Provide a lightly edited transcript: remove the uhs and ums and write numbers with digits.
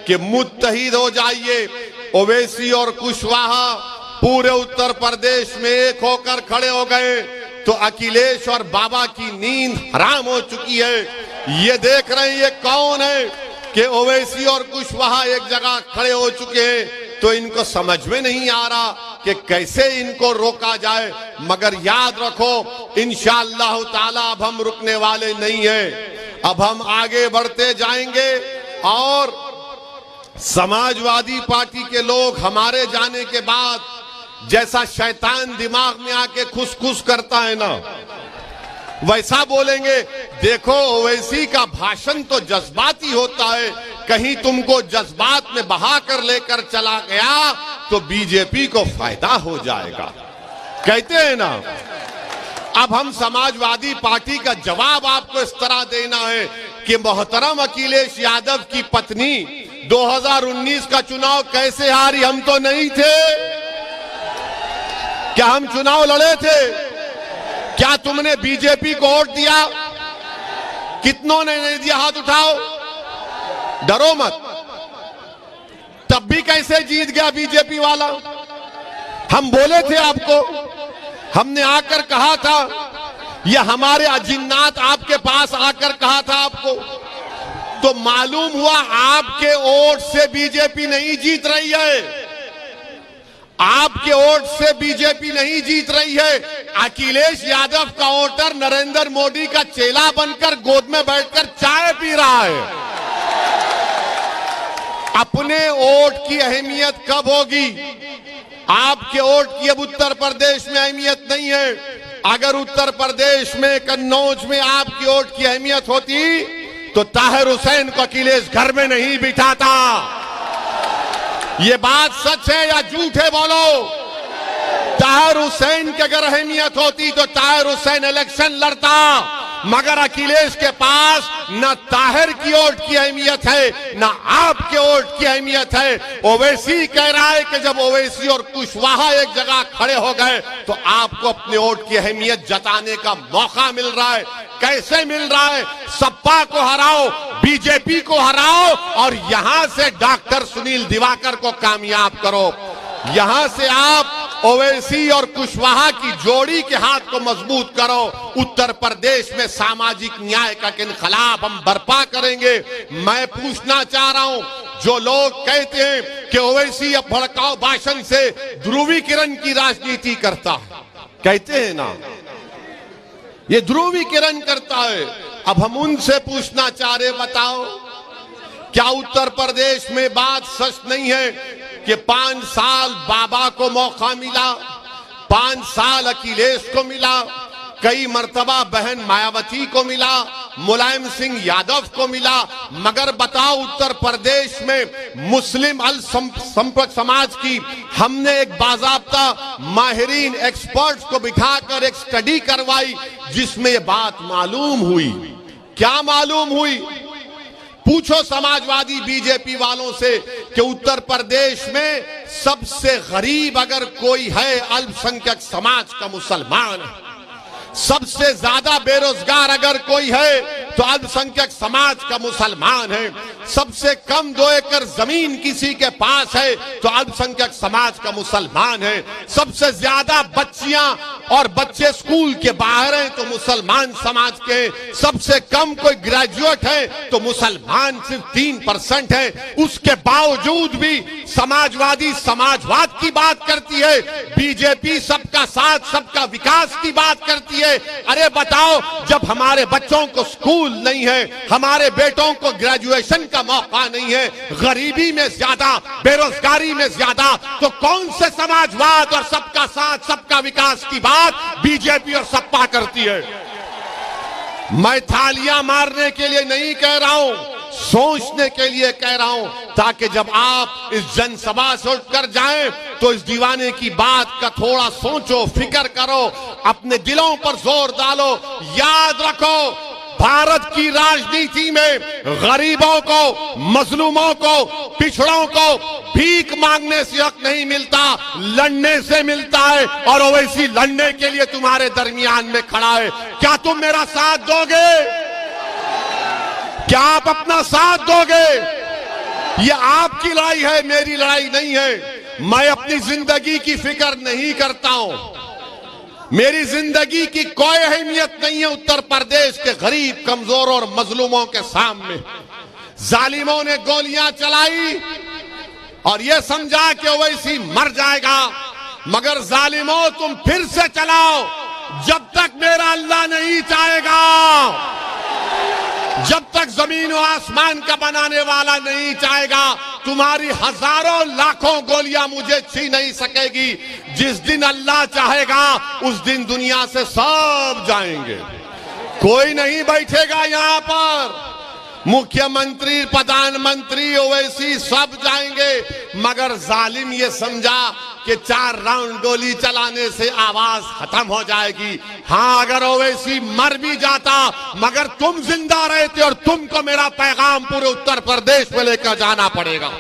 कि मुत्तहिद हो जाइए। ओवैसी और कुशवाहा पूरे उत्तर प्रदेश में एक होकर खड़े हो गए तो अखिलेश और बाबा की नींद हराम हो चुकी है। ये देख रहे हैं ये कौन है कि ओवैसी और कुशवाहा एक जगह खड़े हो चुके हैं, तो इनको समझ में नहीं आ रहा कि कैसे इनको रोका जाए। मगर याद रखो, इंशाअल्लाह ताला अब हम रुकने वाले नहीं हैं, अब हम आगे बढ़ते जाएंगे। और समाजवादी पार्टी के लोग हमारे जाने के बाद जैसा शैतान दिमाग में आके खुश करता है ना, वैसा बोलेंगे। देखो ओवैसी का भाषण तो जज्बाती होता है, कहीं तुमको जज्बात में बहा कर लेकर चला गया तो बीजेपी को फायदा हो जाएगा, कहते हैं ना। अब हम समाजवादी पार्टी का जवाब आपको इस तरह देना है कि मोहतरम अखिलेश यादव की पत्नी 2019 का चुनाव कैसे हारी? हम तो नहीं थे, क्या हम चुनाव लड़े थे? क्या तुमने बीजेपी को वोट दिया? कितनों ने नहीं दिया? हाथ उठाओ, डरो मत। तब भी कैसे जीत गया बीजेपी वाला? हम बोले थे आपको, हमने आकर कहा था, यह हमारे अजिन्नात आपके पास आकर कहा था आपको, तो मालूम हुआ आपके वोट से बीजेपी नहीं जीत रही है, आपके वोट से बीजेपी नहीं जीत रही है। अखिलेश यादव का वोटर नरेंद्र मोदी का चेला बनकर गोद में बैठकर चाय पी रहा है। अपने वोट की अहमियत कब होगी? आपके वोट की अब उत्तर प्रदेश में अहमियत नहीं है। अगर उत्तर प्रदेश में कन्नौज में आपकी वोट की अहमियत होती तो ताहिर हुसैन को अखिलेश घर में नहीं बिठाता। ये बात सच है या झूठ है? बोलो। ताहिर हुसैन की अगर अहमियत होती तो ताहिर हुसैन इलेक्शन लड़ता, मगर अखिलेश के पास न ताहिर की वोट की अहमियत है न आपके वोट की अहमियत है। ओवैसी कह रहा है कि जब ओवैसी और कुशवाहा एक जगह खड़े हो गए तो आपको अपने वोट की अहमियत जताने का मौका मिल रहा है। कैसे मिल रहा है? सपा को हराओ, बीजेपी को हराओ और यहां से डॉक्टर सुनील दिवाकर को कामयाब करो। यहां से आप ओवैसी और कुशवाहा की जोड़ी के हाथ को मजबूत करो। उत्तर प्रदेश में सामाजिक न्याय का इनकलाब हम बर्पा करेंगे। मैं पूछना चाह रहा हूं, जो लोग कहते हैं कि ओवैसी अब भड़काऊ भाषण से ध्रुवीकरण की राजनीति करता है, कहते हैं ना, ये ध्रुवीकरण करता है। अब हम उनसे पूछना चाह रहे, बताओ क्या उत्तर प्रदेश में बात सच नहीं है कि 5 साल बाबा को मौका मिला, 5 साल अखिलेश को मिला, कई मर्तबा बहन मायावती को मिला, मुलायम सिंह यादव को मिला, मगर बताओ उत्तर प्रदेश में मुस्लिम अल्पसंख्यक समाज की हमने एक बाज़ाब्ता माहिरीन एक्सपर्ट्स को बिठाकर एक स्टडी करवाई जिसमें ये बात मालूम हुई। क्या मालूम हुई? पूछो समाजवादी बीजेपी वालों से कि उत्तर प्रदेश में सबसे गरीब अगर कोई है अल्पसंख्यक समाज का मुसलमान है, सबसे ज्यादा बेरोजगार अगर कोई है तो अल्पसंख्यक समाज का मुसलमान है, सबसे कम 2 एकड़ जमीन किसी के पास है तो अल्पसंख्यक समाज का मुसलमान है, सबसे ज्यादा बच्चियां और बच्चे स्कूल के बाहर हैं तो मुसलमान समाज के, सबसे कम कोई ग्रेजुएट है तो मुसलमान सिर्फ 3% है। उसके बावजूद भी समाजवादी समाजवाद की बात करती है, बीजेपी सबका साथ सबका विकास की बात करती है। अरे बताओ, जब हमारे बच्चों को स्कूल नहीं है, हमारे बेटों को ग्रेजुएशन का मौका नहीं है, गरीबी में ज्यादा, बेरोजगारी में ज्यादा, तो कौन से समाजवाद और सबका साथ सबका विकास की बात बीजेपी और सपा करती है? मैं थालियां मारने के लिए नहीं कह रहा हूं, सोचने के लिए कह रहा हूं, ताकि जब आप इस जनसभा से उठकर जाएं तो इस दीवाने की बात का थोड़ा सोचो, फिक्र करो, अपने दिलों पर जोर डालो। याद रखो, भारत की राजनीति में गरीबों को, मजलूमों को, पिछड़ों को भीख मांगने से हक नहीं मिलता, लड़ने से मिलता है। और ओवैसी लड़ने के लिए तुम्हारे दरमियान में खड़ा है। क्या तुम मेरा साथ दोगे? क्या आप अपना साथ दोगे? ये आपकी लड़ाई है, मेरी लड़ाई नहीं है। मैं अपनी जिंदगी की फिक्र नहीं करता हूं। मेरी जिंदगी की कोई अहमियत नहीं है उत्तर प्रदेश के गरीब, कमजोर और मजलूमों के सामने। जालिमों ने गोलियां चलाई और यह समझा कि ओवैसी मर जाएगा, मगर जालिमों तुम फिर से चलाओ जब तक मेरा अल्लाह नहीं चाहेगा, जब तक जमीन और आसमान का बनाने वाला नहीं चाहेगा। तुम्हारी हजारों लाखों गोलियां मुझे छीन नहीं सकेगी। जिस दिन अल्लाह चाहेगा उस दिन दुनिया से सब जाएंगे, कोई नहीं बैठेगा यहां पर। मुख्यमंत्री, प्रधानमंत्री, ओवैसी सब जाएंगे, मगर जालिम ये समझा कि 4 राउंड गोली चलाने से आवाज खत्म हो जाएगी। हां, अगर ओवैसी मर भी जाता मगर तुम जिंदा रहते और तुमको मेरा पैगाम पूरे उत्तर प्रदेश में लेकर जाना पड़ेगा।